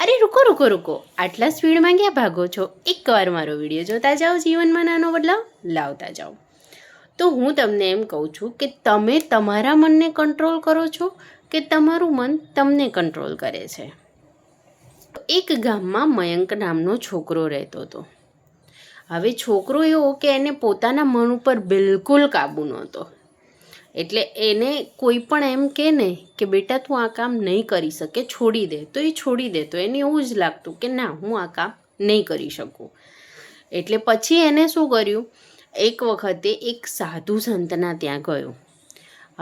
અરે રૂકો રૂકો રૂકો, આટલા સ્પીડમાં ક્યાં ભાગો છો? એકવાર મારો વિડીયો જોતા જાઓ, જીવનમાં નાનો બદલાવ લાવતા જાઓ. તો હું તમને એમ કહું છું કે તમે તમારા મનને કંટ્રોલ કરો છો કે તમારું મન તમને કંટ્રોલ કરે છે? એક ગામમાં મયંક નામનો છોકરો રહેતો હતો. હવે છોકરો એવો કે એને પોતાના મન ઉપર બિલકુલ કાબૂ નહોતો. એટલે એને કોઈ પણ એમ કહે ને કે બેટા તું આ કામ નહીં કરી શકે, છોડી દે, તો એ છોડી દેતો. એને એવું જ લાગતું કે ના, હું આ કામ નહીં કરી શકું. એટલે પછી એને શું કર્યું, એક વખતે એક સાધુ સંતના ત્યાં ગયો.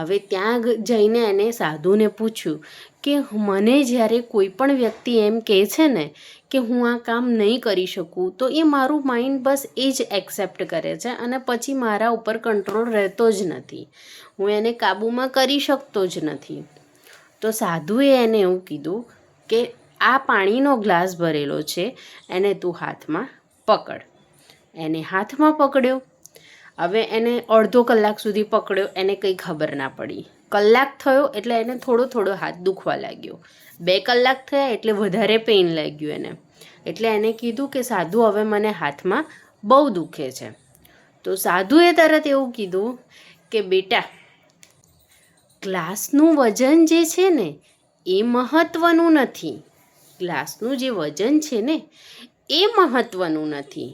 હવે ત્યાં જઈને એને સાધુને પૂછ્યું કે મને જ્યારે કોઈ પણ વ્યક્તિ એમ કહે છે ને કે હું આ કામ નહીં કરી શકું, તો એ મારું માઇન્ડ બસ એ જ એક્સેપ્ટ કરે છે અને પછી મારા ઉપર કંટ્રોલ રહેતો જ નથી. હું એને કાબૂમાં કરી શકતો જ નથી. તો સાધુએ એને એવું કીધું કે આ પાણીનો ગ્લાસ ભરેલો છે, એને તું હાથમાં પકડ. એને હાથમાં પકડ્યો. હવે એને અડધો કલાક સુધી પકડ્યો, એને કંઈ ખબર ના પડી. કલાક થયો એટલે એને થોડો થોડો હાથ દુખવા લાગ્યો. 2 કલાક થયા એટલે વધારે પેઇન લાગ્યું એને. એટલે એને કીધું કે સાધુ, હવે મને હાથમાં બહુ દુખે છે. તો સાધુએ તરત એવું કીધું કે બેટા, ગ્લાસનું વજન જે છે ને એ મહત્ત્વનું નથી. ગ્લાસનું જે વજન છે ને એ મહત્ત્વનું નથી,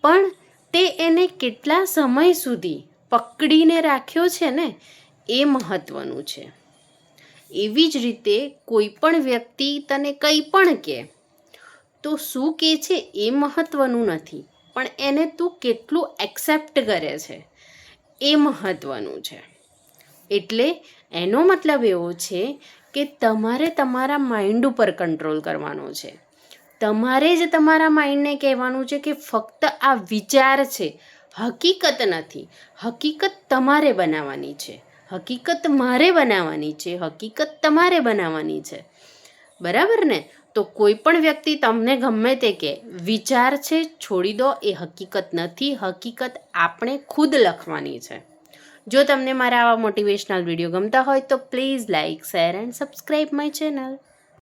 પણ તે એને કેટલા સમય સુધી પકડીને રાખ્યો છે ને એ મહત્ત્વનું છે. એવી જ રીતે કોઈ પણ વ્યક્તિ તને કંઈ પણ કહે તો શું કહે છે એ મહત્ત્વનું નથી, પણ એને તું કેટલું એક્સેપ્ટ કરે છે એ મહત્ત્વનું છે. એટલે એનો મતલબ એવો છે કે તમારે તમારા માઇન્ડ ઉપર કંટ્રોલ કરવાનો છે. તમારે જ તમારા માઇન્ડને કહેવાનું છે કે ફક્ત આ વિચાર છે, હકીકત નથી. હકીકત તમારે બનાવવાની છે, હકીકત મારે બનાવવાની છે, હકીકત તમારે બનાવવાની છે. બરાબર ને? તો કોઈ પણ વ્યક્તિ તમને ગમે તે કહે, વિચાર છે, છોડી દો, એ હકીકત નથી. હકીકત આપણે ખુદ લખવાની છે. જો તમને મારા આવા મોટિવેશનલ વિડીયો ગમતા હોય તો please like, share and subscribe my channel.